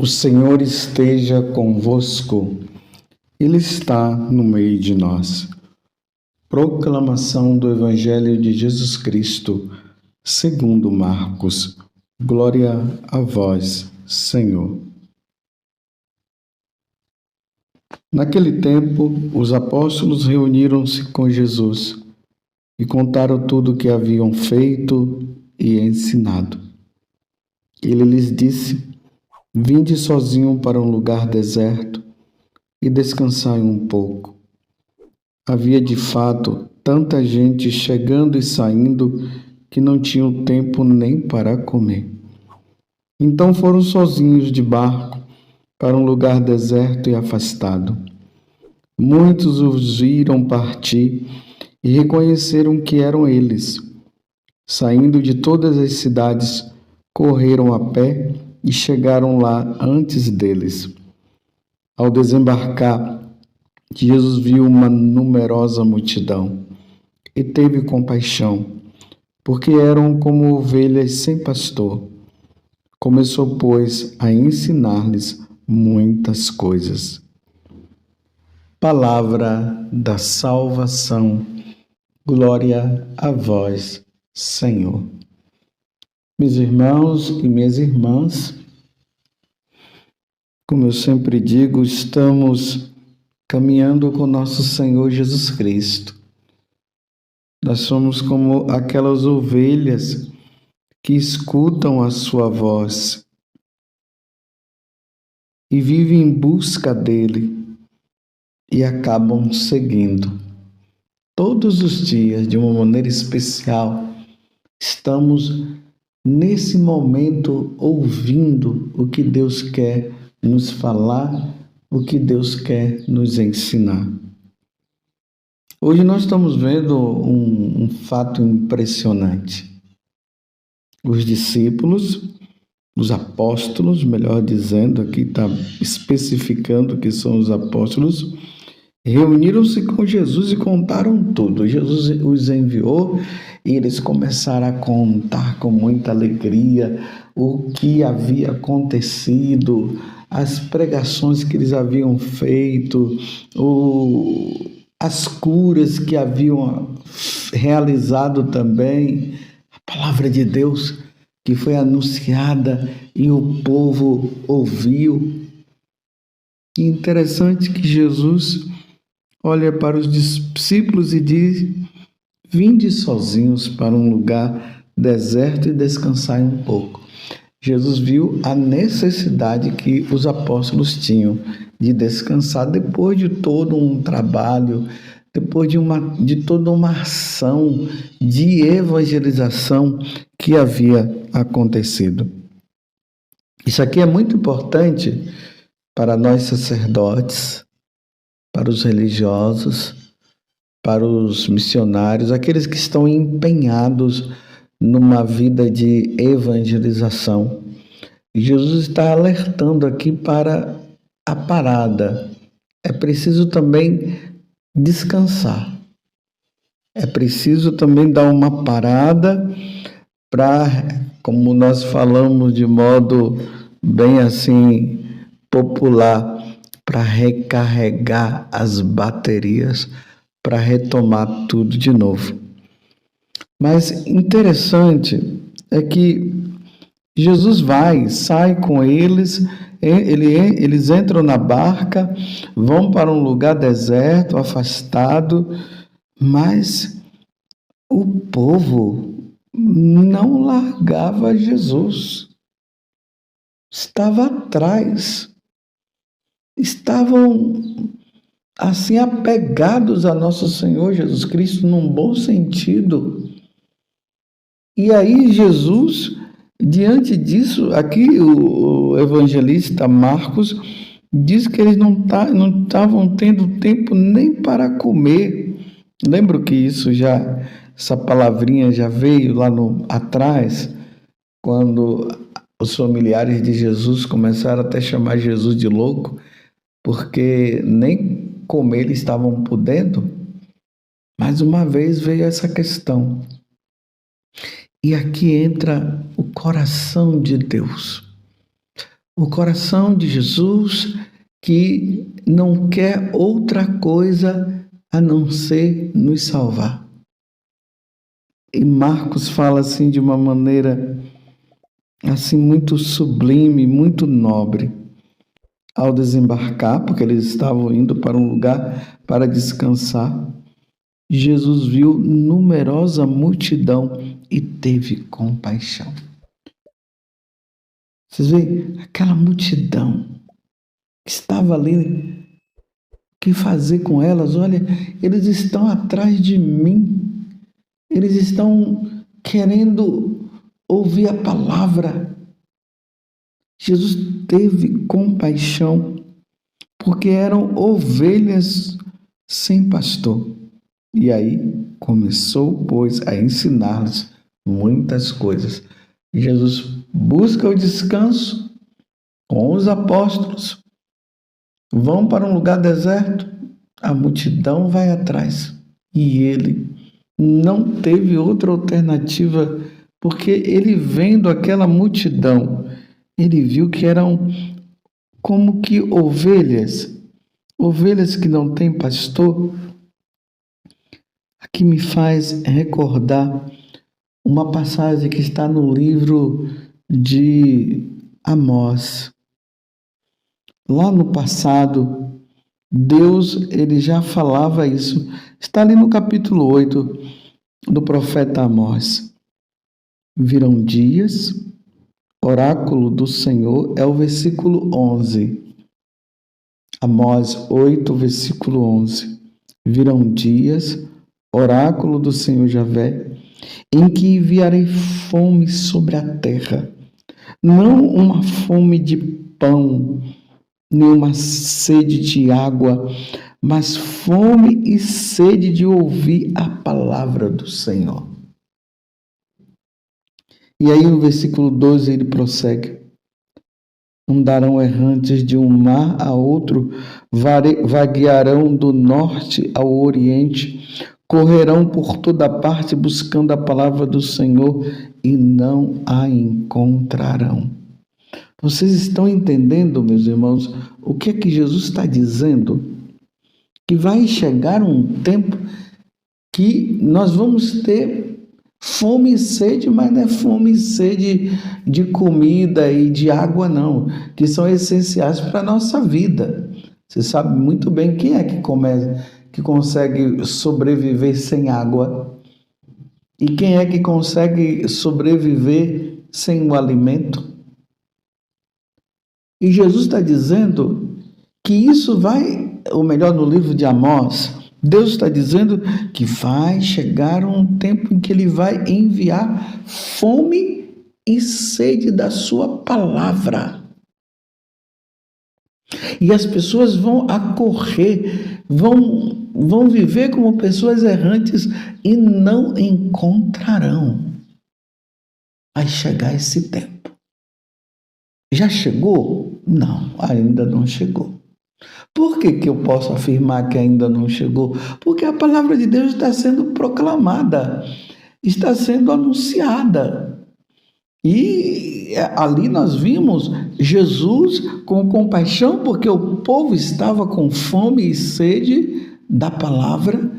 O Senhor esteja convosco, Ele está no meio de nós. Proclamação do Evangelho de Jesus Cristo, segundo Marcos. Glória a vós, Senhor. Naquele tempo, os apóstolos reuniram-se com Jesus e contaram tudo o que haviam feito e ensinado. Ele lhes disse: Vinde sozinho para um lugar deserto e descansai um pouco. Havia de fato tanta gente chegando e saindo que não tinham tempo nem para comer. Então foram sozinhos de barco para um lugar deserto e afastado. Muitos os viram partir e reconheceram que eram eles. Saindo de todas as cidades, correram a pé e chegaram lá antes deles. Ao desembarcar, Jesus viu uma numerosa multidão e teve compaixão, porque eram como ovelhas sem pastor. Começou, pois, a ensinar-lhes muitas coisas. Palavra da salvação. Glória a vós, Senhor. Meus irmãos e minhas irmãs, como eu sempre digo, estamos caminhando com nosso Senhor Jesus Cristo. Nós somos como aquelas ovelhas que escutam a sua voz e vivem em busca dele e acabam seguindo. Todos os dias, de uma maneira especial, estamos nesse momento ouvindo o que Deus quer nos falar, o que Deus quer nos ensinar. Hoje nós estamos vendo um fato impressionante. Os discípulos, os apóstolos, melhor dizendo, aqui está especificando que são os apóstolos, reuniram-se com Jesus e contaram tudo. Jesus os enviou e eles começaram a contar com muita alegria o que havia acontecido, as pregações que eles haviam feito, as curas que haviam realizado também, a palavra de Deus que foi anunciada e o povo ouviu. E interessante que Jesus olha para os discípulos e diz: Vinde sozinhos para um lugar deserto e descansai um pouco. Jesus viu a necessidade que os apóstolos tinham de descansar depois de todo um trabalho, depois de toda uma ação de evangelização que havia acontecido. Isso aqui é muito importante para nós sacerdotes, para os religiosos, para os missionários, aqueles que estão empenhados numa vida de evangelização. Jesus está alertando aqui para a parada. É preciso também descansar. É preciso também dar uma parada para, como nós falamos de modo bem assim popular, para recarregar as baterias, para retomar tudo de novo. Mas interessante é que Jesus sai com eles, eles entram na barca, vão para um lugar deserto, afastado, mas o povo não largava Jesus. Estava atrás. Estavam assim apegados a nosso Senhor Jesus Cristo num bom sentido. E aí Jesus, diante disso, aqui o evangelista Marcos diz que eles não estavam tendo tempo nem para comer. Lembro que essa palavrinha já veio lá atrás, quando os familiares de Jesus começaram até a chamar Jesus de louco, porque nem comer eles estavam podendo. Mais uma vez veio essa questão. E aqui entra o coração de Deus. O coração de Jesus que não quer outra coisa a não ser nos salvar. E Marcos fala assim de uma maneira assim muito sublime, muito nobre. Ao desembarcar, porque eles estavam indo para um lugar para descansar, Jesus viu numerosa multidão e teve compaixão. Vocês veem aquela multidão que estava ali, o que fazer com elas? Olha, eles estão atrás de mim, eles estão querendo ouvir a palavra. Jesus teve compaixão, porque eram ovelhas sem pastor. E aí começou, pois, a ensinar-lhes muitas coisas. Jesus busca o descanso com os apóstolos, vão para um lugar deserto, a multidão vai atrás. E ele não teve outra alternativa, porque ele vendo aquela multidão, ele viu que eram como que ovelhas que não têm pastor. Aqui me faz recordar uma passagem que está no livro de Amós. Lá no passado, Deus ele já falava isso. Está ali no capítulo 8 do profeta Amós. Virão dias, oráculo do Senhor, é o versículo 11. Amós 8, versículo 11. Virão dias, oráculo do Senhor Javé, em que enviarei fome sobre a terra, não uma fome de pão, nem uma sede de água, mas fome e sede de ouvir a palavra do Senhor. E aí no versículo 12 ele prossegue: andarão errantes de um mar a outro, vaguearão do norte ao oriente, correrão por toda parte buscando a palavra do Senhor e não a encontrarão. Vocês estão entendendo, meus irmãos, o que é que Jesus está dizendo? Que vai chegar um tempo que nós vamos ter fome e sede, mas não é fome e sede de comida e de água, não, que são essenciais para a nossa vida. Você sabe muito bem quem é que consegue sobreviver sem água e quem é que consegue sobreviver sem o alimento. E Jesus está dizendo que isso vai, ou melhor, no livro de Amós, Deus está dizendo que vai chegar um tempo em que Ele vai enviar fome e sede da sua palavra. E as pessoas vão acorrer, vão viver como pessoas errantes e não encontrarão. Vai chegar esse tempo. Já chegou? Não, ainda não chegou. Por que eu posso afirmar que ainda não chegou? Porque a palavra de Deus está sendo proclamada, está sendo anunciada. E ali nós vimos Jesus com compaixão, porque o povo estava com fome e sede da palavra,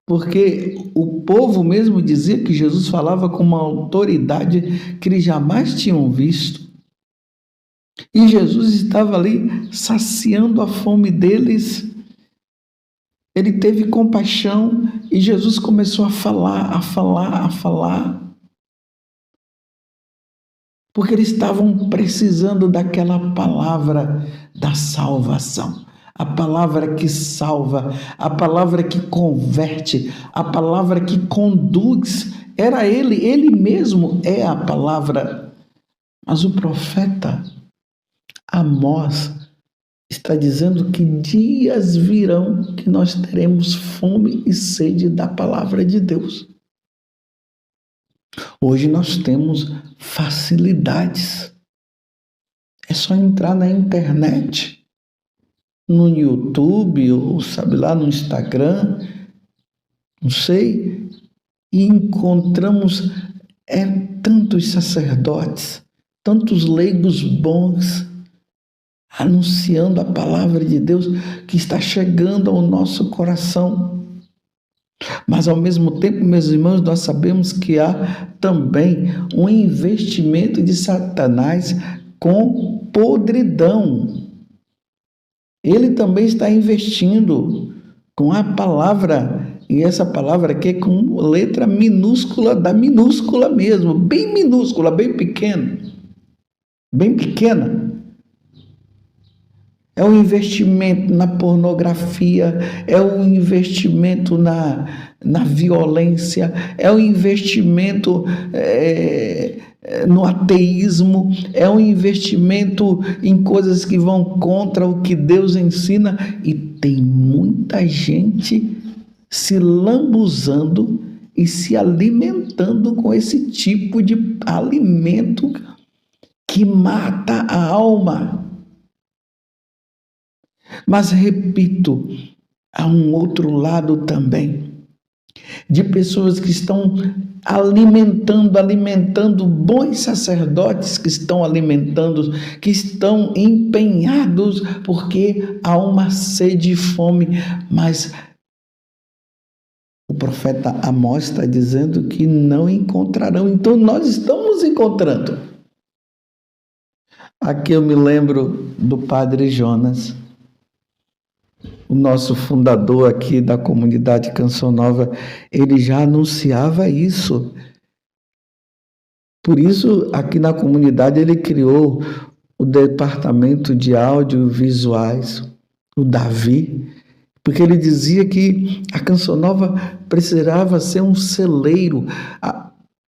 porque o povo mesmo dizia que Jesus falava com uma autoridade que eles jamais tinham visto. E Jesus estava ali saciando a fome deles. Ele teve compaixão e Jesus começou a falar. Porque eles estavam precisando daquela palavra da salvação. A palavra que salva, a palavra que converte, a palavra que conduz. Era ele mesmo é a palavra. Mas o profeta Amós está dizendo que dias virão que nós teremos fome e sede da palavra de Deus. Hoje nós temos facilidades. É só entrar na internet, no YouTube, ou sabe lá, no Instagram, não sei, e encontramos tantos sacerdotes, tantos leigos bons, anunciando a palavra de Deus que está chegando ao nosso coração. Mas ao mesmo tempo, meus irmãos, nós sabemos que há também um investimento de Satanás com podridão. Ele também está investindo com a palavra, e essa palavra aqui é com letra minúscula, da minúscula mesmo, bem minúscula, bem pequena. É um investimento na pornografia, é um investimento na violência, é um investimento no ateísmo, é um investimento em coisas que vão contra o que Deus ensina, e tem muita gente se lambuzando e se alimentando com esse tipo de alimento que mata a alma. Mas repito, há um outro lado também, de pessoas que estão alimentando bons sacerdotes, que estão alimentando, que estão empenhados, porque há uma sede e fome, mas o profeta Amós está dizendo que não encontrarão. Então nós estamos encontrando. Aqui eu me lembro do padre Jonas, o nosso fundador aqui da comunidade Canção Nova. Ele já anunciava isso. Por isso, aqui na comunidade, ele criou o departamento de audiovisuais, o Davi, porque ele dizia que a Canção Nova precisava ser um celeiro,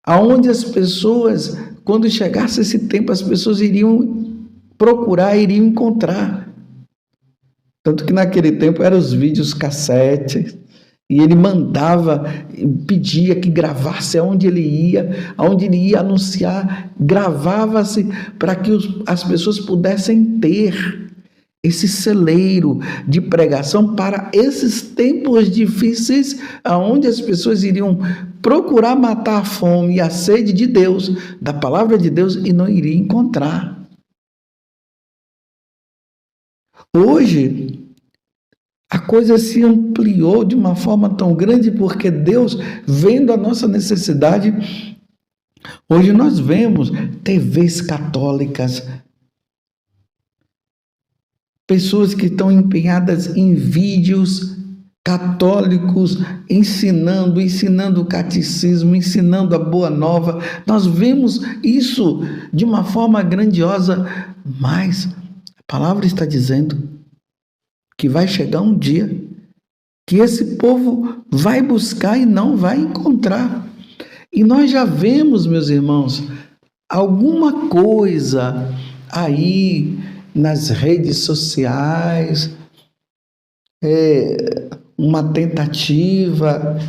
aonde as pessoas, quando chegasse esse tempo, as pessoas iriam procurar, iriam encontrar. Tanto que naquele tempo eram os vídeos cassete, e ele mandava, pedia que gravasse aonde ele ia anunciar, gravava-se para que as pessoas pudessem ter esse celeiro de pregação para esses tempos difíceis, aonde as pessoas iriam procurar matar a fome e a sede de Deus, da palavra de Deus, e não iriam encontrar. Hoje, a coisa se ampliou de uma forma tão grande, porque Deus, vendo a nossa necessidade, hoje nós vemos TVs católicas, pessoas que estão empenhadas em vídeos católicos, ensinando o catecismo, ensinando a boa nova. Nós vemos isso de uma forma grandiosa, mas a palavra está dizendo que vai chegar um dia que esse povo vai buscar e não vai encontrar. E nós já vemos, meus irmãos, alguma coisa aí nas redes sociais, uma tentativa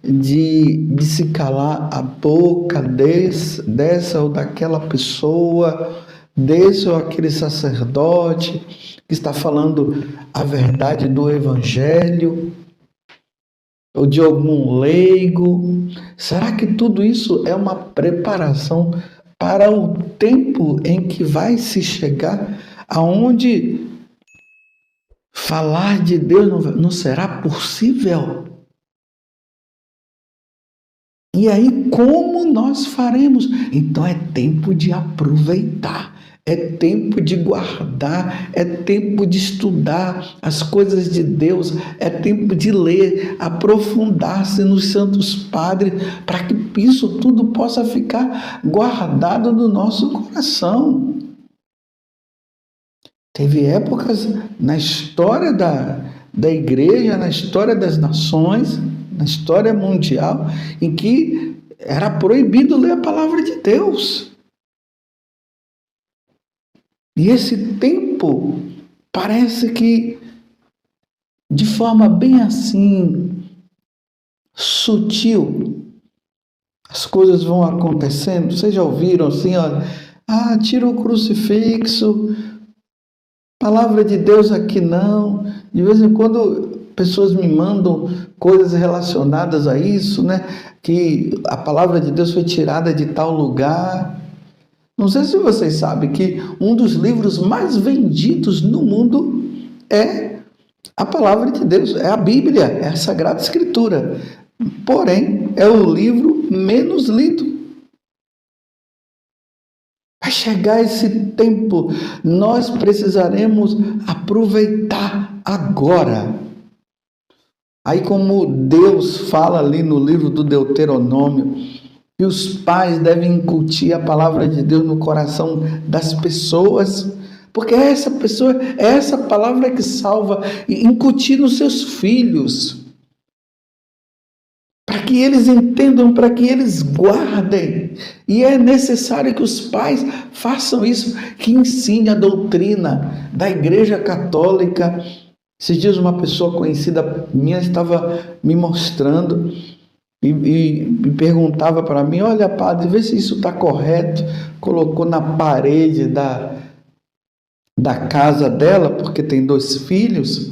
de se calar a boca dessa ou daquela pessoa, desse ou aquele sacerdote que está falando a verdade do Evangelho, ou de algum leigo. Será que tudo isso é uma preparação para o tempo em que vai se chegar, aonde falar de Deus não será possível? E aí, como nós faremos? Então é tempo de aproveitar, é tempo de guardar, é tempo de estudar as coisas de Deus, é tempo de ler, aprofundar-se nos santos padres, para que isso tudo possa ficar guardado no nosso coração. Teve épocas na história da igreja, na história das nações, na história mundial, em que era proibido ler a palavra de Deus. E esse tempo parece que, de forma bem assim, sutil, as coisas vão acontecendo. Vocês já ouviram assim, ó, tira o crucifixo, palavra de Deus aqui não. De vez em quando pessoas me mandam coisas relacionadas a isso, né? Que a palavra de Deus foi tirada de tal lugar. Não sei se vocês sabem que um dos livros mais vendidos no mundo é a palavra de Deus, é a Bíblia, é a Sagrada Escritura. Porém, é o livro menos lido. Vai chegar esse tempo, nós precisaremos aproveitar agora. Aí, como Deus fala ali no livro do Deuteronômio, que os pais devem incutir a palavra de Deus no coração das pessoas, porque é essa palavra que salva, e incutir nos seus filhos, para que eles entendam, para que eles guardem. E é necessário que os pais façam isso, que ensine a doutrina da Igreja Católica. Esses dias uma pessoa conhecida minha estava me mostrando e perguntava para mim: olha, padre, vê se isso está correto. Colocou na parede da casa dela, porque tem 2 filhos,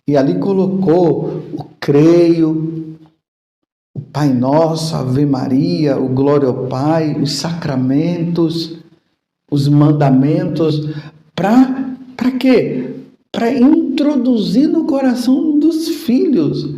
e ali colocou o creio, o Pai Nosso, a Ave Maria, o Glória ao Pai, os sacramentos, os mandamentos. Para quê? Para introduzir no coração dos filhos.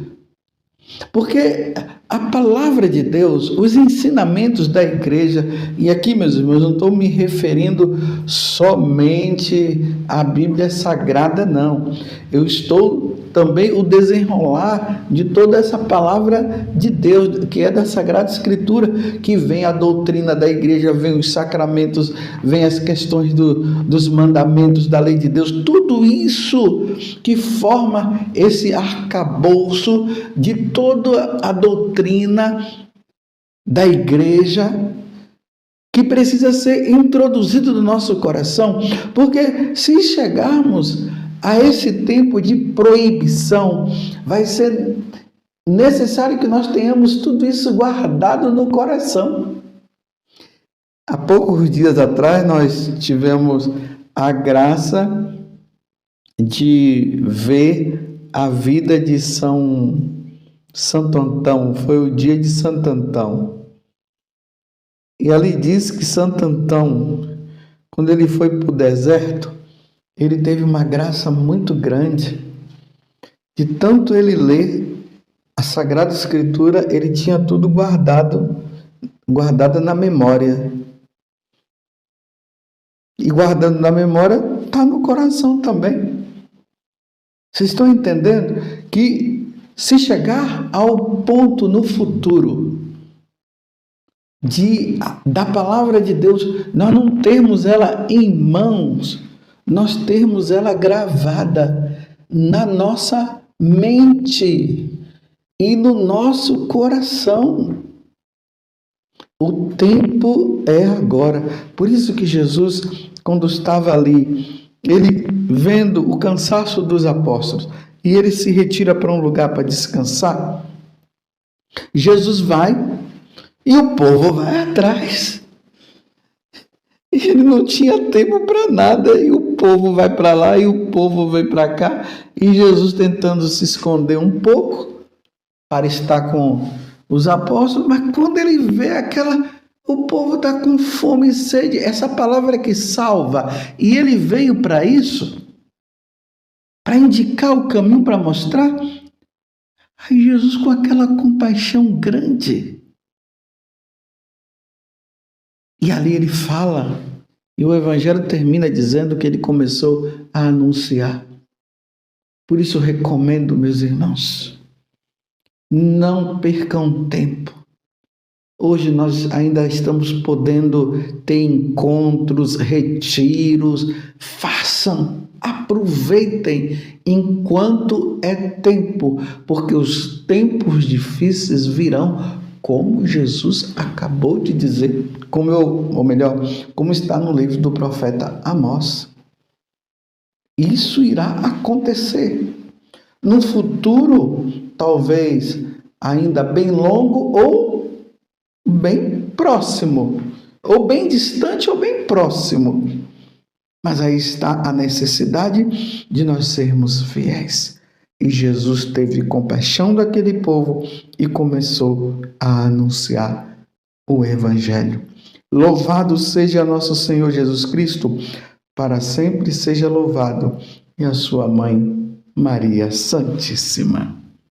Porque a palavra de Deus, os ensinamentos da igreja, e aqui, meus irmãos, não estou me referindo somente à Bíblia Sagrada, não. Eu estou também o desenrolar de toda essa palavra de Deus, que é da Sagrada Escritura, que vem a doutrina da igreja, vem os sacramentos, vem as questões dos mandamentos da lei de Deus, tudo isso que forma esse arcabouço de toda a doutrina da igreja, que precisa ser introduzido no nosso coração, porque se chegarmos a esse tempo de proibição, vai ser necessário que nós tenhamos tudo isso guardado no coração. Há poucos dias atrás nós tivemos a graça de ver a vida de Santo Antão. Foi o dia de Santo Antão. E ali diz que Santo Antão, quando ele foi para o deserto, ele teve uma graça muito grande. De tanto ele ler a Sagrada Escritura, ele tinha tudo guardado na memória. E guardando na memória, está no coração também. Vocês estão entendendo que se chegar ao ponto no futuro da palavra de Deus, nós não termos ela em mãos, nós termos ela gravada na nossa mente e no nosso coração. O tempo é agora. Por isso que Jesus, quando estava ali, ele vendo o cansaço dos apóstolos, e ele se retira para um lugar para descansar, Jesus vai e o povo vai atrás. E ele não tinha tempo para nada, e o povo vai para lá e o povo vem para cá, e Jesus tentando se esconder um pouco para estar com os apóstolos, mas quando ele vê o povo está com fome e sede, essa palavra que salva, e ele veio para isso, para indicar o caminho, para mostrar. Aí Jesus, com aquela compaixão grande, e ali ele fala, e o Evangelho termina dizendo que ele começou a anunciar. Por isso eu recomendo, meus irmãos, não percam tempo. Hoje nós ainda estamos podendo ter encontros, retiros. Façam, aproveitem enquanto é tempo, porque os tempos difíceis virão, como Jesus acabou de dizer, como está no livro do profeta Amós. Isso irá acontecer no futuro, talvez ainda bem longo ou bem próximo, ou bem distante ou bem próximo. Mas aí está a necessidade de nós sermos fiéis. E Jesus teve compaixão daquele povo e começou a anunciar o Evangelho. Louvado seja nosso Senhor Jesus Cristo, para sempre seja louvado, e a sua mãe, Maria Santíssima.